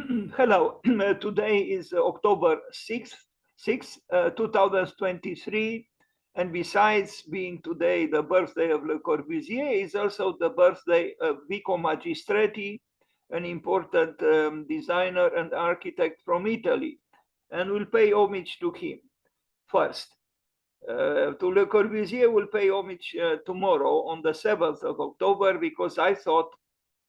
Hello, today is October 6th, 2023. And besides being today the birthday of Le Corbusier, is also the birthday of Vico Magistretti, an important designer and architect from Italy. And we'll pay homage to him first. To Le Corbusier, we'll pay homage tomorrow on the 7th of October, because I thought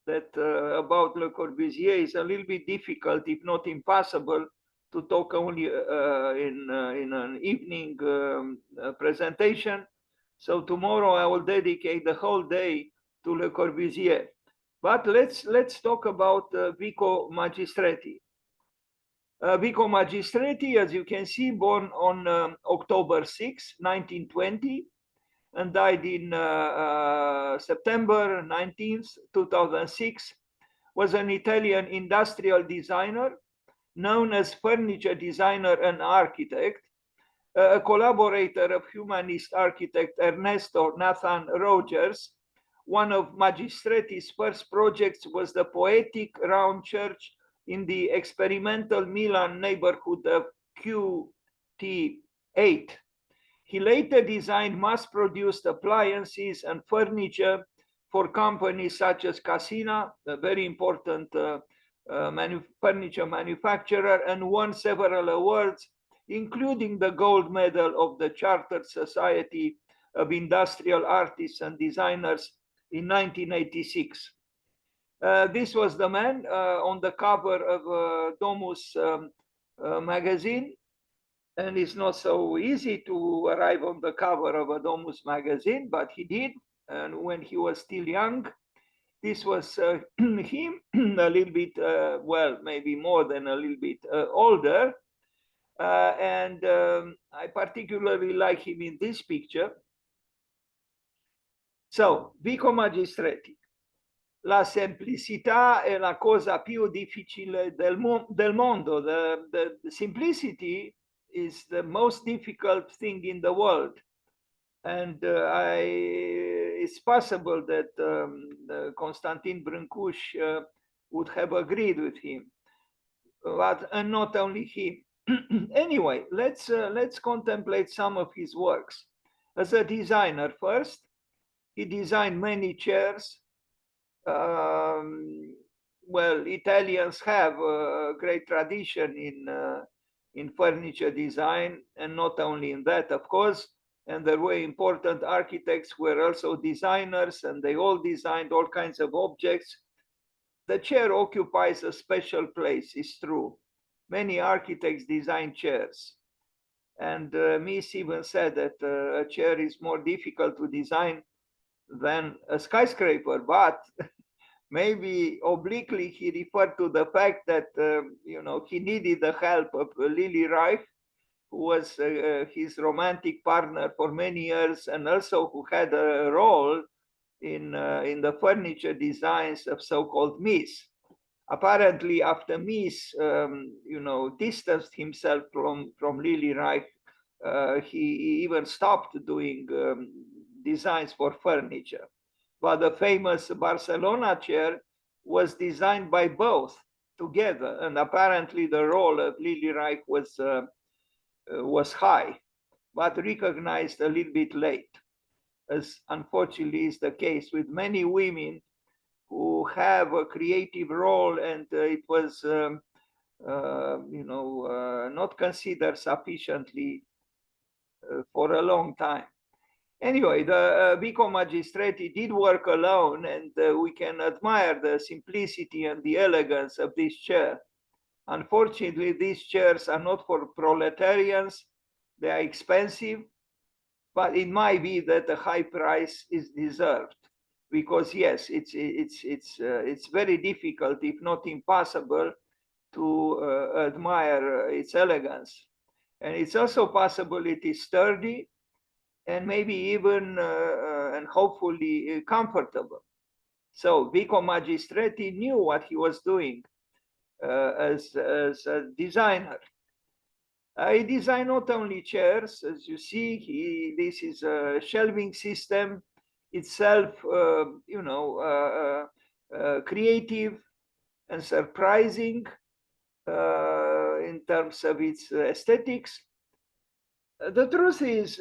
that about Le Corbusier is a little bit difficult, if not impossible, to talk only in an evening presentation. So tomorrow I will dedicate the whole day to Le Corbusier. But let's talk about Vico Magistretti. Vico Magistretti, as you can see, born on October 6, 1920, and died in September 19th, 2006, was an Italian industrial designer, known as furniture designer and architect, a collaborator of humanist architect Ernesto Nathan Rogers. One of Magistretti's first projects was the poetic round church in the experimental Milan neighborhood of QT8. He later designed mass-produced appliances and furniture for companies such as Casina, a very important furniture manufacturer, and won several awards, including the gold medal of the Chartered Society of Industrial Artists and Designers in 1986. This was the man on the cover of Domus magazine. And it's not so easy to arrive on the cover of a Domus magazine, but he did. And when he was still young, this was him, a little bit, well, maybe more than a little bit older. And I particularly like him in this picture. So, Vico Magistretti. La semplicità è la cosa più difficile del mondo. The simplicity is the most difficult thing in the world. And it's possible that Constantin Brâncuș would have agreed with him, but not only him. Anyway, let's contemplate some of his works. As a designer first, he designed many chairs. Well, Italians have a great tradition in furniture design, and not only in that, of course. And there were important architects who were also designers, and they all designed all kinds of objects. The chair occupies a special place, it's true. Many architects design chairs. And Mies even said that a chair is more difficult to design than a skyscraper, but maybe obliquely he referred to the fact that he needed the help of Lily Reich, who was his romantic partner for many years, and also who had a role in the furniture designs of so-called Mies. Apparently, after Mies, distanced himself from Lily Reich, he even stopped doing designs for furniture. But the famous Barcelona chair was designed by both together, and apparently the role of Lily Reich was high, but recognized a little bit late, as unfortunately is the case with many women who have a creative role, and it was not considered sufficiently for a long time. Anyway, the Vico Magistretti did work alone, and we can admire the simplicity and the elegance of this chair. Unfortunately, these chairs are not for proletarians. They are expensive, but it might be that a high price is deserved, because yes, it's very difficult, if not impossible, to admire its elegance. And it's also possible it is sturdy, and maybe even and hopefully comfortable. So Vico Magistretti knew what he was doing as a designer. He designed not only chairs, as you see, this is a shelving system itself, creative and surprising. in terms of its aesthetics. The truth is,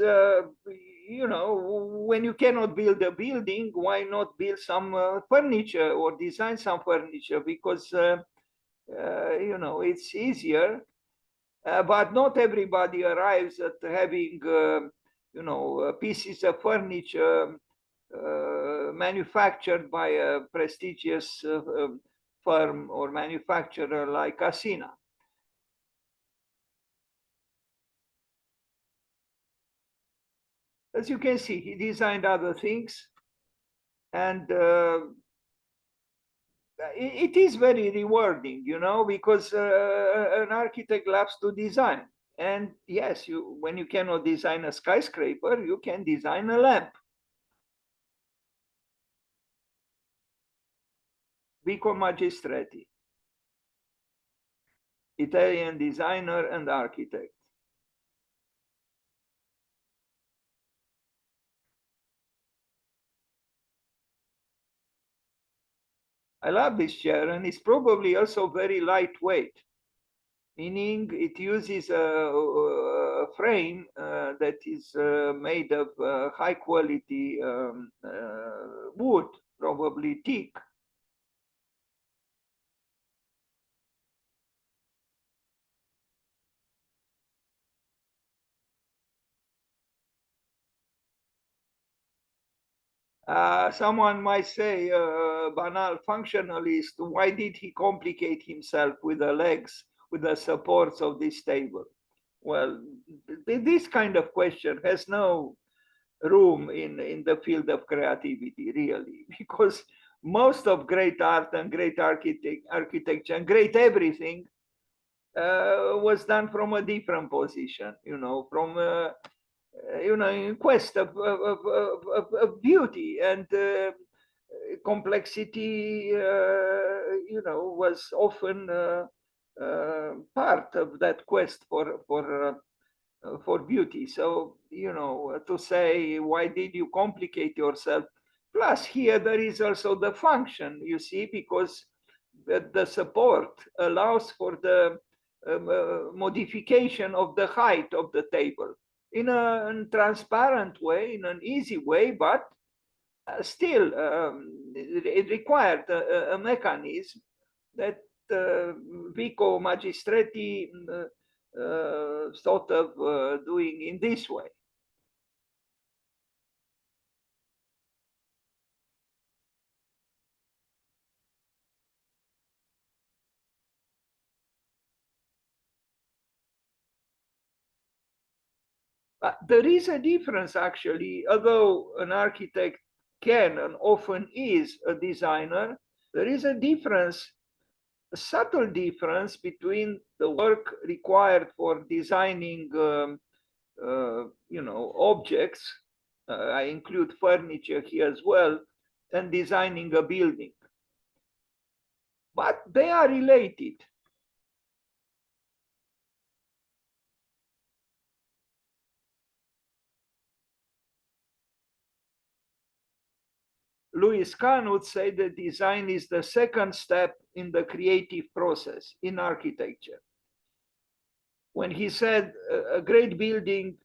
when you cannot build a building, why not build some furniture or design some furniture? Because, it's easier. But not everybody arrives at having, pieces of furniture manufactured by a prestigious firm or manufacturer like Asina. As you can see, he designed other things, and it is very rewarding, because an architect loves to design. And yes, when you cannot design a skyscraper, you can design a lamp. Vico Magistretti, Italian designer and architect. I love this chair, and it's probably also very lightweight, meaning it uses a frame that is made of high quality wood, probably teak. Someone might say, banal functionalist, why did he complicate himself with the legs, with the supports of this table? Well, this kind of question has no room in the field of creativity, really, because most of great art and great architecture and great everything was done from a different position, from in quest of beauty, and complexity, was often part of that quest for beauty. So, to say, why did you complicate yourself? Plus, here there is also the function, you see, because the support allows for the modification of the height of the table in a transparent way, in an easy way, but still it required a mechanism that Vico Magistretti thought of doing in this way. But there is a difference, actually, although an architect can and often is a designer, there is a difference, a subtle difference between the work required for designing objects, I include furniture here as well, and designing a building. But they are related. Louis Kahn would say that design is the second step in the creative process in architecture. When he said a great building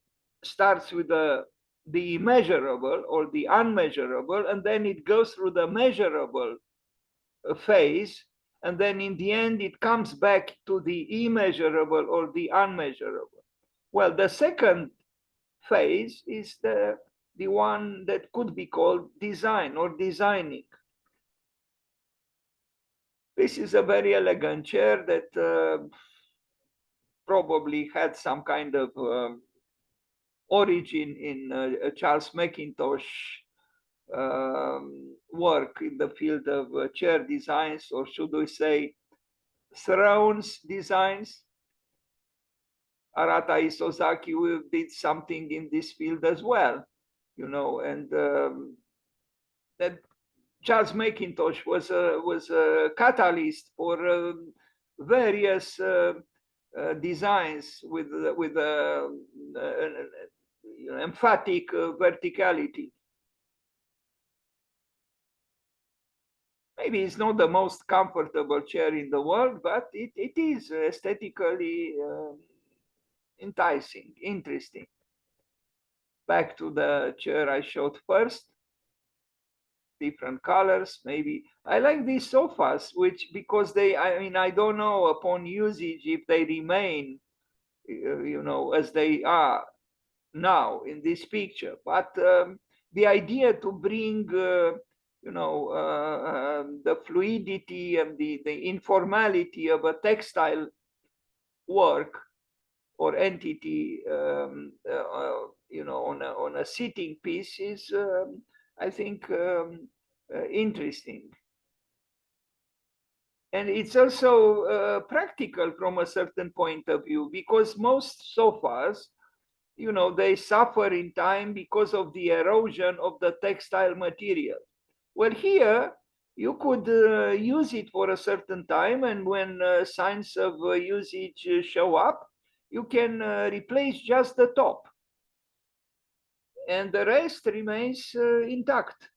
starts with the immeasurable or the unmeasurable, and then it goes through the measurable phase, and then in the end it comes back to the immeasurable or the unmeasurable. Well, the second phase is the one that could be called design or designing. This is a very elegant chair that probably had some kind of origin in Charles Mackintosh work in the field of chair designs, or should we say thrones designs. Arata Isozaki did something in this field as well, and that Charles Mackintosh was a catalyst for various designs with emphatic verticality. Maybe it's not the most comfortable chair in the world, but it is aesthetically enticing, interesting. Back to the chair I showed first, different colors, maybe. I like these sofas, which, because they, I mean, I don't know upon usage if they remain, as they are now in this picture. But the idea to bring, the fluidity and the informality of a textile work or entity, on a sitting piece is, I think, interesting. And it's also practical from a certain point of view, because most sofas, they suffer in time because of the erosion of the textile material. Well, here you could use it for a certain time, and when signs of usage show up, you can replace just the top, and the rest remains intact.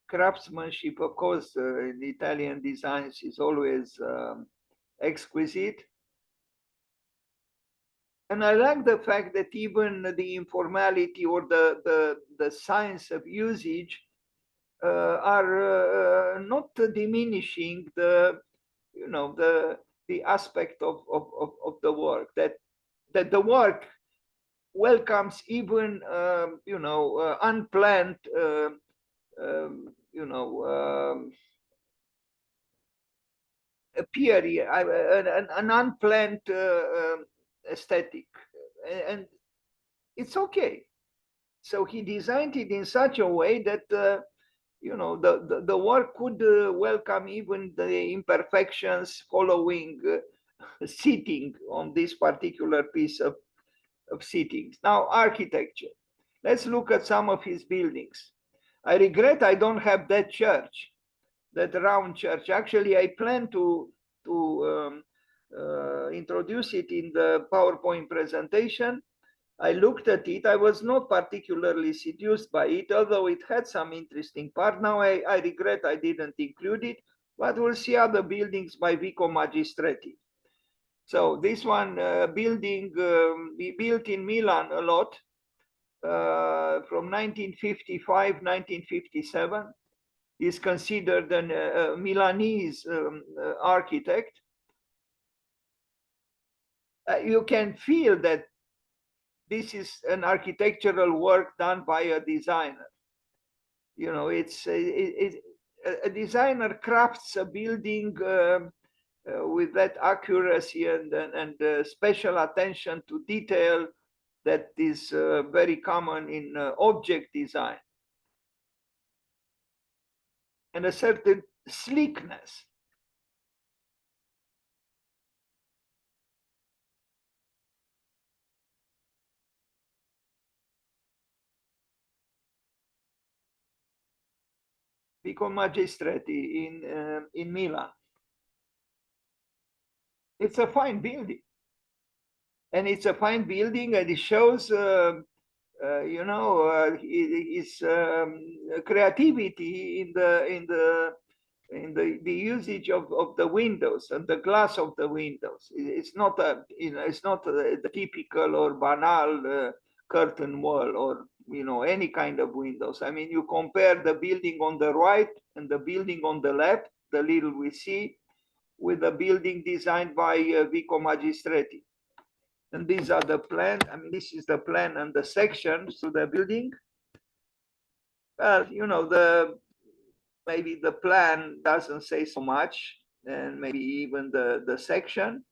Craftsmanship, of course, in Italian designs is always exquisite. And I like the fact that even the informality or the science of usage are not diminishing the aspect of the work, that the work welcomes even unplanned appear, an unplanned aesthetic, and it's okay. So he designed it in such a way that the work could welcome even the imperfections following sitting on this particular piece of sittings. Now, architecture. Let's look at some of his buildings. I regret I don't have that church, that round church. Actually, I plan to introduce it in the PowerPoint presentation. I looked at it. I was not particularly seduced by it, although it had some interesting part. Now I regret I didn't include it, but we'll see other buildings by Vico Magistretti. So this one building we built in Milan a lot from 1955, 1957. Is considered a Milanese architect. You can feel that this is an architectural work done by a designer. A designer crafts a building with that accuracy and special attention to detail that is very common in object design, and a certain sleekness. Vico Magistretti in Milan. It's a fine building, and it's a fine building, and it shows, his creativity in the usage of the windows and the glass of the windows. It's not the typical or banal curtain wall or any kind of windows. I mean, you compare the building on the right and the building on the left, the little we see, with the building designed by Vico Magistretti. And these are the plan. I mean, this is the plan and the sections to the building. Well, maybe the plan doesn't say so much, and maybe even the section.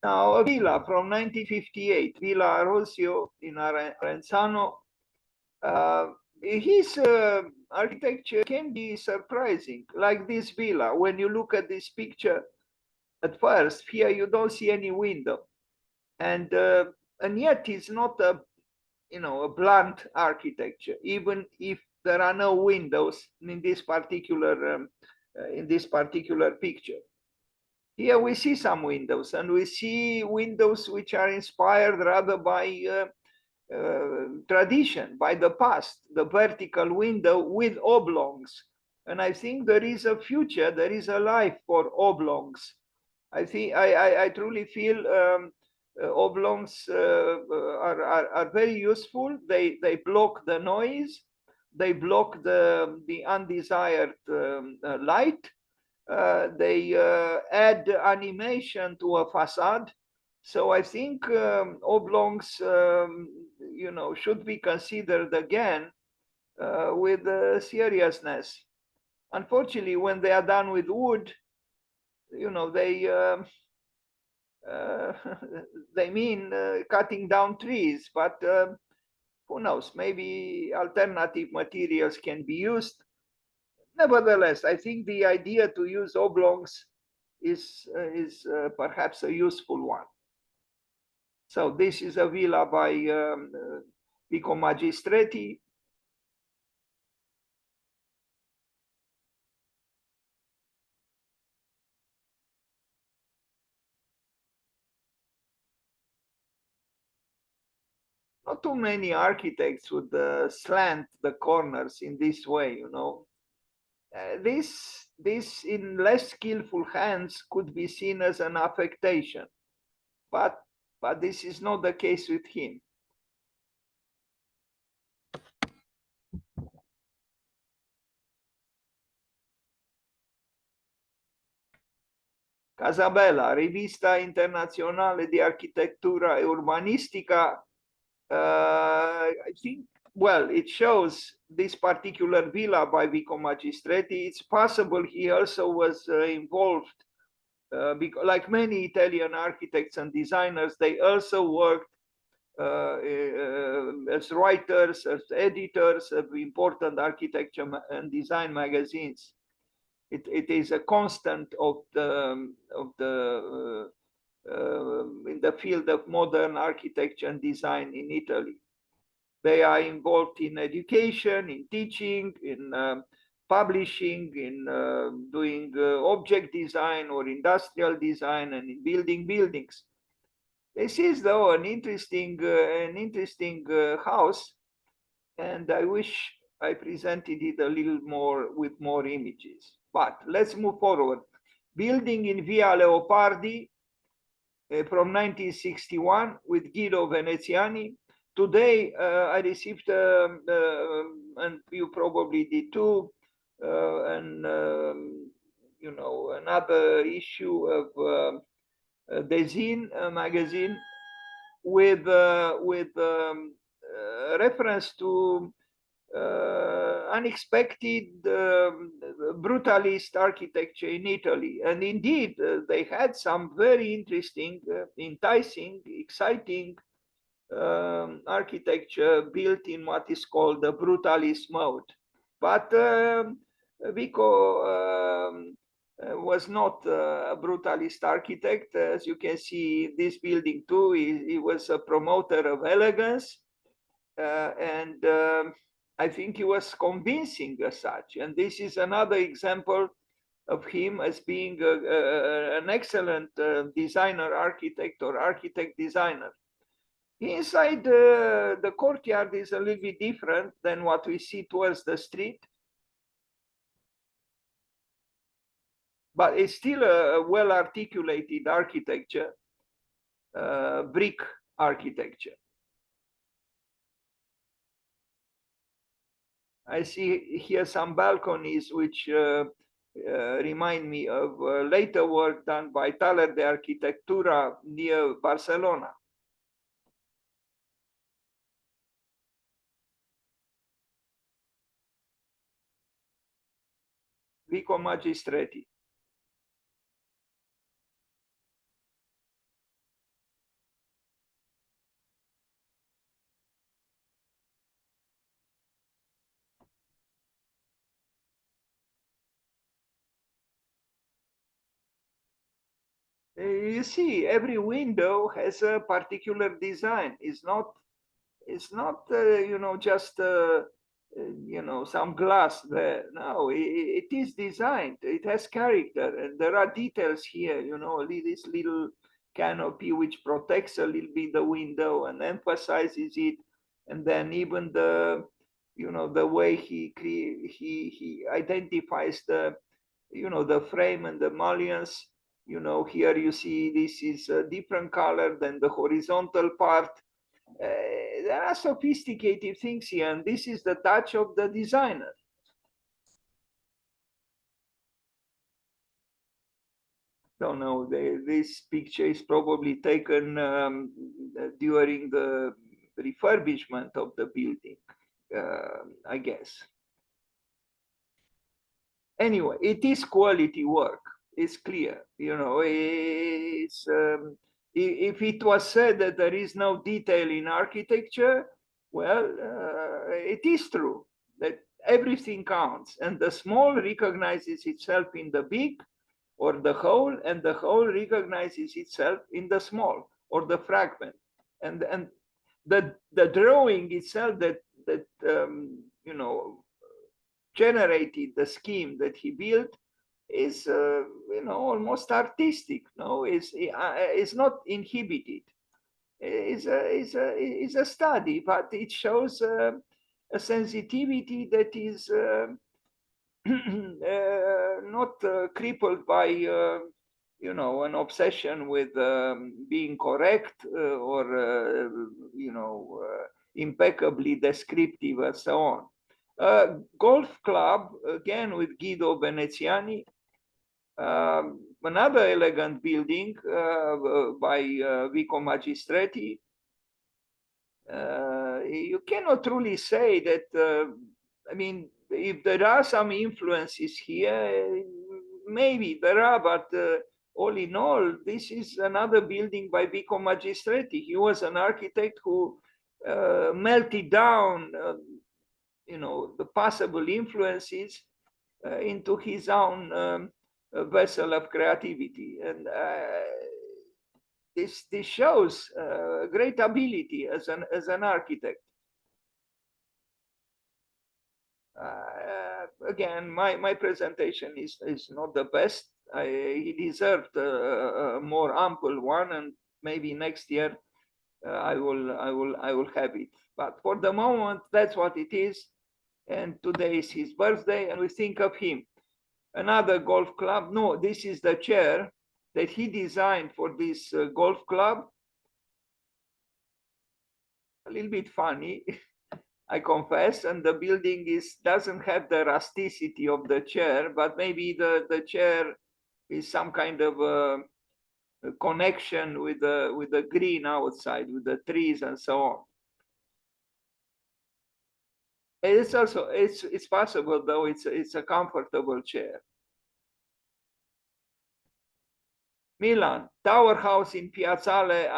Now, a villa from 1958, Villa Arosio in Arenzano. His architecture can be surprising, like this villa. When you look at this picture, at first, here you don't see any window, and yet it's not a a blunt architecture, even if there are no windows in this particular picture. Here we see some windows, and we see windows which are inspired rather by tradition, by the past, the vertical window with oblongs. And I think there is a future, there is a life for oblongs. I truly feel oblongs are very useful. They block the noise, they block the undesired light, they add animation to a facade. So I think oblongs, should be considered again with seriousness. Unfortunately, when they are done with wood, they they mean cutting down trees. But who knows? Maybe alternative materials can be used. Nevertheless, I think the idea to use oblongs is perhaps a useful one. So this is a villa by Vico Magistretti. Not too many architects would slant the corners in this way. This in less skillful hands could be seen as an affectation, but this is not the case with him. Casabella, Rivista Internazionale di Architettura e Urbanistica. I think, well, it shows this particular villa by Vico Magistretti. It's possible he also was involved, because, like many Italian architects and designers, they also worked as writers, as editors of important architecture and design magazines. It is a constant of the in the field of modern architecture and design in Italy. They are involved in education, in teaching, in publishing, in doing object design or industrial design, and in building buildings. This is, though, an interesting house, and I wish I presented it a little more with more images. But let's move forward. Building in Via Leopardi from 1961 with Guido Veneziani. Today, I received, and you probably did too, another issue of Design magazine with reference to unexpected brutalist architecture in Italy. And indeed, they had some very interesting, enticing, exciting architecture built in what is called the brutalist mode. But Vico was not a brutalist architect. As you can see, this building too, he was a promoter of elegance. And I think he was convincing as such. And this is another example of him as being an excellent designer, architect, or architect designer. Inside the courtyard is a little bit different than what we see towards the street. But it's still a well-articulated architecture, brick architecture. I see here some balconies which remind me of later work done by Taller de Arquitectura near Barcelona. Vico Magistretti. You see, every window has a particular design. It's not just some glass there. No, it is designed. It has character, and there are details here. This little canopy which protects a little bit the window and emphasizes it, and then even the way he identifies the frame and the mullions. Here you see this is a different color than the horizontal part. There are sophisticated things here, and this is the touch of the designer. Don't know. This picture is probably taken during the refurbishment of the building, I guess. Anyway, it is quality work. It's clear. If it was said that there is no detail in architecture, well, it is true that everything counts, and the small recognizes itself in the big or the whole, and the whole recognizes itself in the small or the fragment. And the drawing itself that generated the scheme that he built is almost artistic. No, is not inhibited. Is a study, but it shows a sensitivity that is not crippled by an obsession with being correct or impeccably descriptive and so on. Golf club, again with Guido Veneziani. Another elegant building by Vico Magistretti. You cannot truly say that, if there are some influences here, maybe there are, but all in all, this is another building by Vico Magistretti. He was an architect who melted down the possible influences into his own vessel of creativity. And this shows great ability as an architect. Again, my presentation is not the best. He deserved a more ample one, and maybe next year I will have it. But for the moment, that's what it is. And today is his birthday, and we think of him. Another golf club. No, this is the chair that he designed for this golf club. A little bit funny, I confess, and the building doesn't have the rusticity of the chair, but maybe the chair is some kind of a connection with the green outside, with the trees and so on. It's possible, though. It's a comfortable chair. Milan, Tower House in Piazzale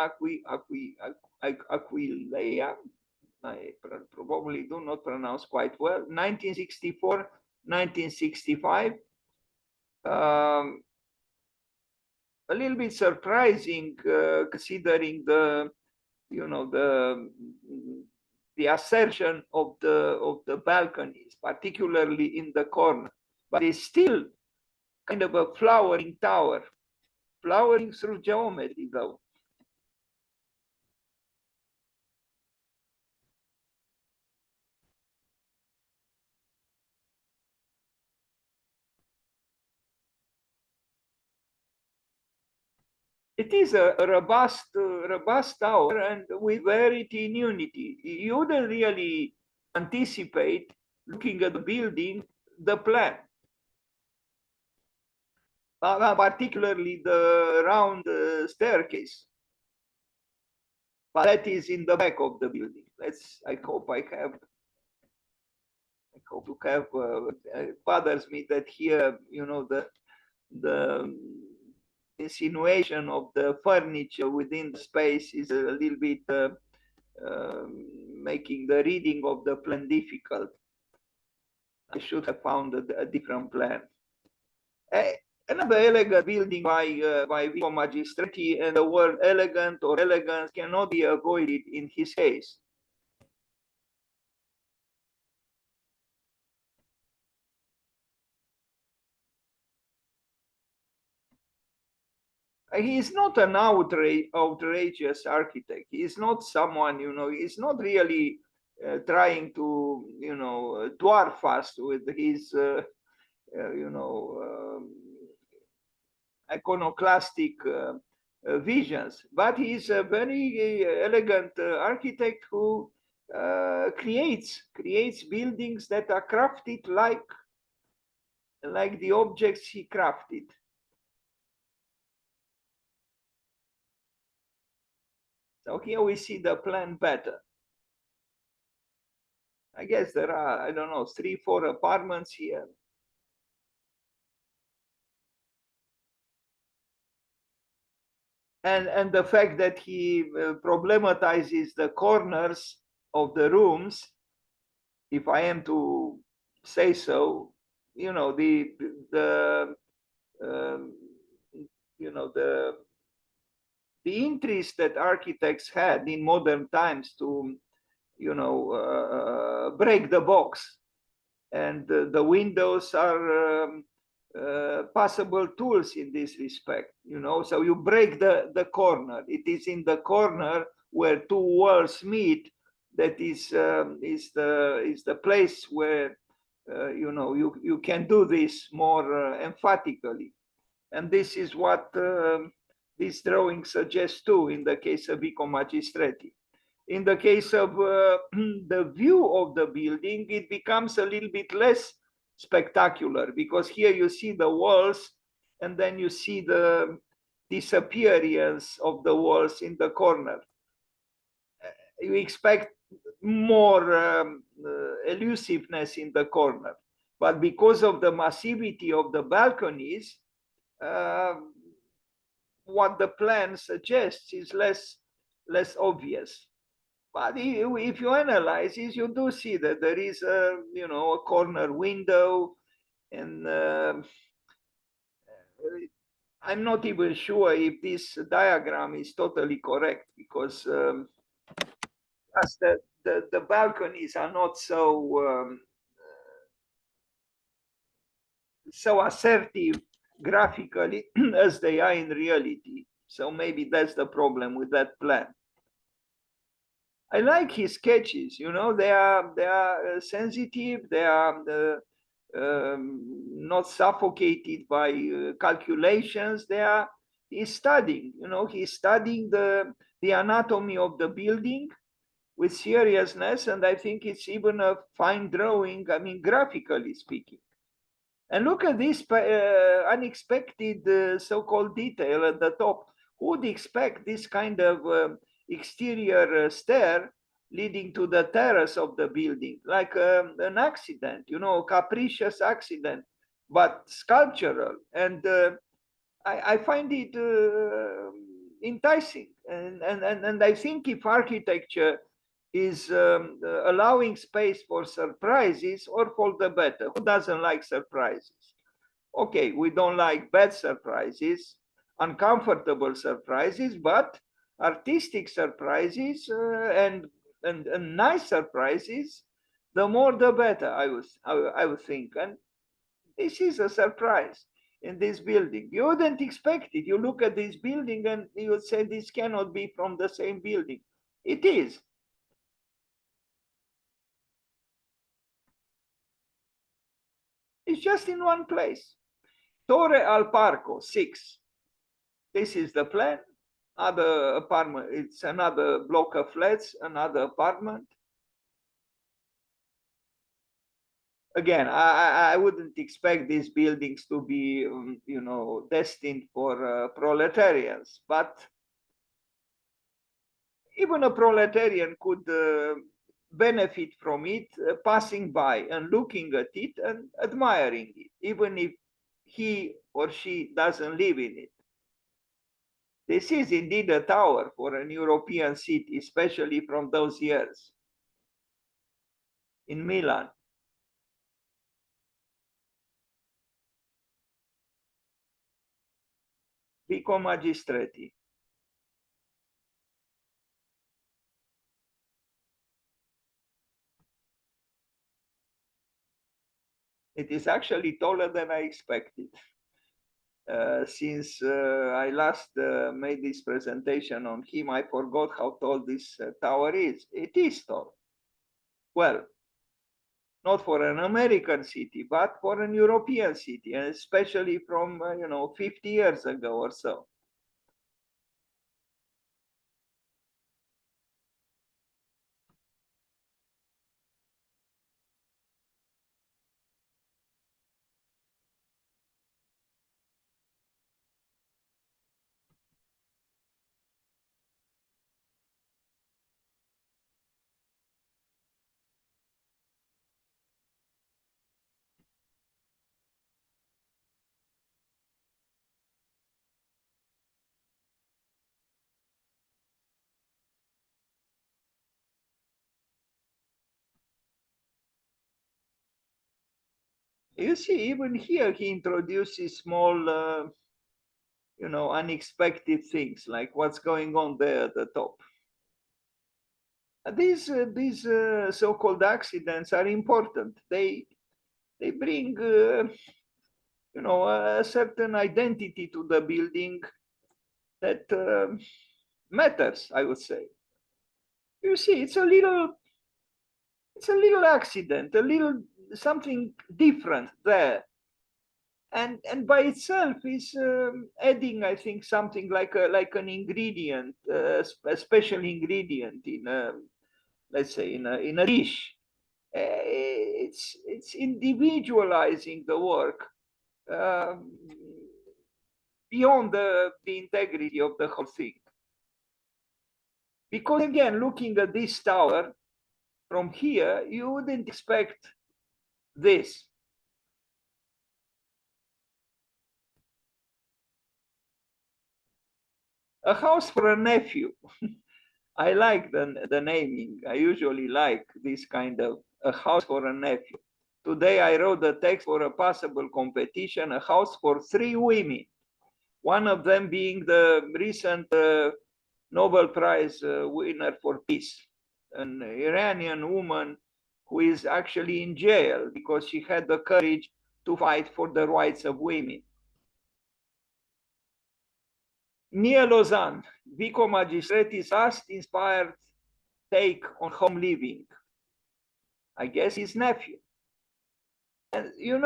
Aquileia. I probably do not pronounce quite well. 1964, 1965. A little bit surprising considering the assertion of the balconies, particularly in the corner. But it's still kind of a flowering tower, flowering through geometry, though. It is a robust tower, and with variety in unity. You wouldn't really anticipate, looking at the building, the plan. Particularly the round staircase. But that is in the back of the building. I hope to have. It bothers me that here, the insinuation of the furniture within the space is a little bit making the reading of the plan difficult. I should have found a different plan. Another elegant building by Vico Magistretti, and the word elegant or elegance cannot be avoided in his case. He is not an outrageous architect. He is not someone, he's not really trying to, dwarf us with his, iconoclastic visions. But he's a very elegant architect who creates buildings that are crafted like the objects he crafted. So here we see the plan better. I guess there are, I don't know, 3, 4 apartments here. And the fact that he problematizes the corners of the rooms, if I am to say so, the um, the interest that architects had in modern times to break the box, and the windows are possible tools in this respect. So you break the corner. It is in the corner where two walls meet that is the place where you can do this more emphatically. And this is what this drawing suggests too in the case of Vico Magistretti. In the case of the view of the building, it becomes a little bit less spectacular, because here you see the walls and then you see the disappearance of the walls in the corner. You expect more elusiveness in the corner, but because of the massivity of the balconies, uh, what the plan suggests is less obvious. But if you analyze this, you do see that there is a corner window, and I'm not even sure if this diagram is totally correct, because as the balconies are not so assertive graphically as they are in reality. So maybe that's the problem with that plan. I like his sketches. They are sensitive. They are not suffocated by calculations. He's studying. He's studying the anatomy of the building with seriousness, and I think it's even a fine drawing. I mean, graphically speaking. And look at this unexpected so-called detail at the top. Who would expect this kind of exterior stair leading to the terrace of the building, like an accident, capricious accident, but sculptural. And I find it enticing. And I think if architecture is allowing space for surprises, or for the better. Who doesn't like surprises? Okay, we don't like bad surprises, uncomfortable surprises, but artistic surprises and nice surprises, the more the better, I would think. And this is a surprise in this building. You wouldn't expect it. You look at this building and you would say this cannot be from the same building. It is. It's just in one place. Torre al Parco, 6. This is the plan. Other apartment, it's another block of flats, another apartment. Again, I wouldn't expect these buildings to be, destined for proletarians, but even a proletarian could benefit from it, passing by and looking at it and admiring it, even if he or she doesn't live in it. This is indeed a tower for an European city, especially from those years in Milan. Vico Magistretti. It is actually taller than I expected. Since I last made this presentation on him, I forgot how tall this tower is. It is tall. Well, not for an American city, but for an European city, and especially from 50 years ago or so. You see, even here he introduces small, unexpected things like what's going on there at the top. These so-called accidents are important. They bring a certain identity to the building that matters, I would say. You see, it's a little accident, a little something different there, and by itself is adding, I think, something like an ingredient, a special ingredient in let's say in a dish. It's individualizing the work um, beyond the integrity of the whole thing. Because again, looking at this tower from here, you wouldn't expect this. A house for a nephew. I like the naming. I usually like this kind of a house for a nephew. Today I wrote the text for a possible competition, a house for 3 women. One of them being the recent Nobel Prize winner for peace, an Iranian woman who is actually in jail because she had the courage to fight for the rights of women. Near Lausanne, Vico Magistretti's last inspired take on home living. I guess his nephew. And you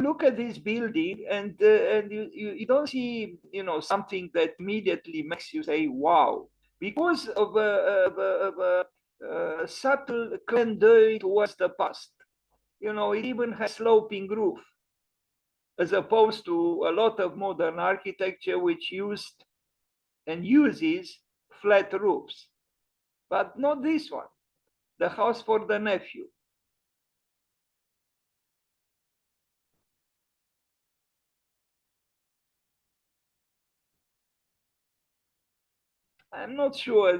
look at this building and you don't see something that immediately makes you say wow, because of a subtle clin d'oeil towards the past. It even has sloping roof, as opposed to a lot of modern architecture which used and uses flat roofs. But not this one, the house for the nephew. I'm not sure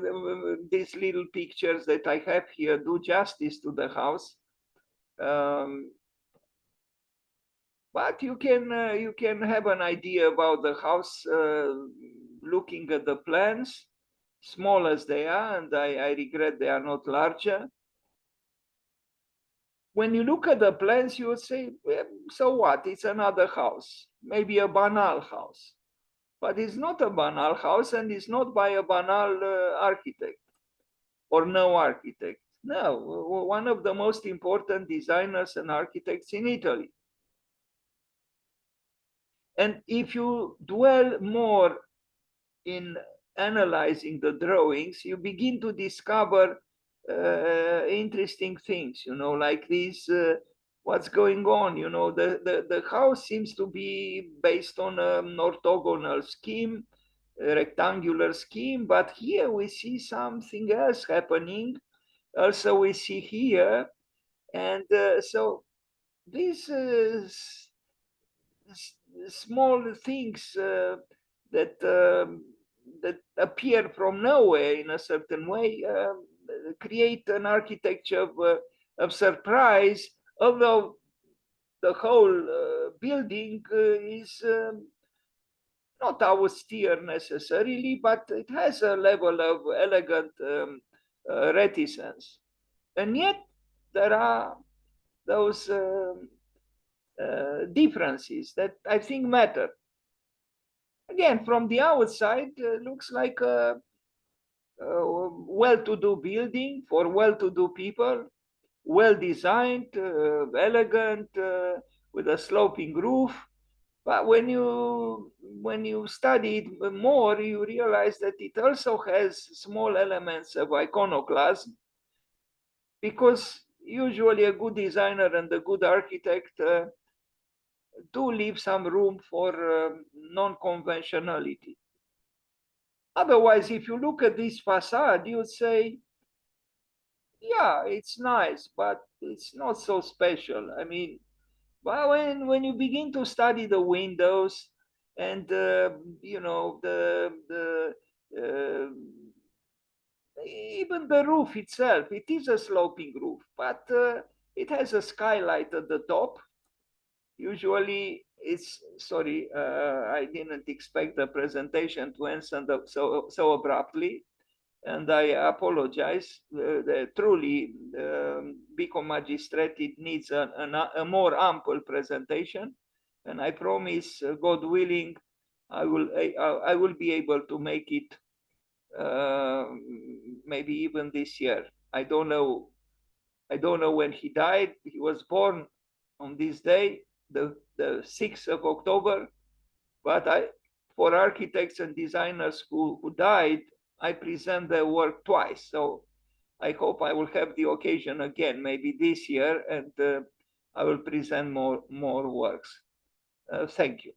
these little pictures that I have here do justice to the house. But you can have an idea about the house looking at the plans, small as they are, and I regret they are not larger. When you look at the plans, you would say, well, so what? It's another house, maybe a banal house. But it's not a banal house, and it's not by a banal architect or no architect. No, one of the most important designers and architects in Italy. And if you dwell more in analyzing the drawings, you begin to discover interesting things, like this, what's going on. The house seems to be based on an orthogonal scheme, a rectangular scheme, but here we see something else happening. Also, we see here, and so these small things that that appear from nowhere in a certain way create an architecture of surprise, although the whole building is not austere necessarily, but it has a level of elegant reticence. And yet there are those differences that I think matter. Again, from the outside, looks like a well-to-do building for well-to-do people, well designed, elegant, with a sloping roof. But when you study it more, you realize that it also has small elements of iconoclasm, because usually a good designer and a good architect do leave some room for non-conventionality. Otherwise, if you look at this facade, you'd say, yeah, it's nice, but it's not so special. I mean, but when you begin to study the windows and the even the roof itself, it is a sloping roof, but it has a skylight at the top. Usually, it's sorry, I didn't expect the presentation to end so abruptly, and I apologize. Truly, Vico Magistretti needs a more ample presentation, and I promise, God willing, I will be able to make it maybe even this year. I don't know. I don't know when he died. He was born on this day, the 6th of October. But for architects and designers who died, I present their work twice. So I hope I will have the occasion again, maybe this year, and I will present more works. Thank you.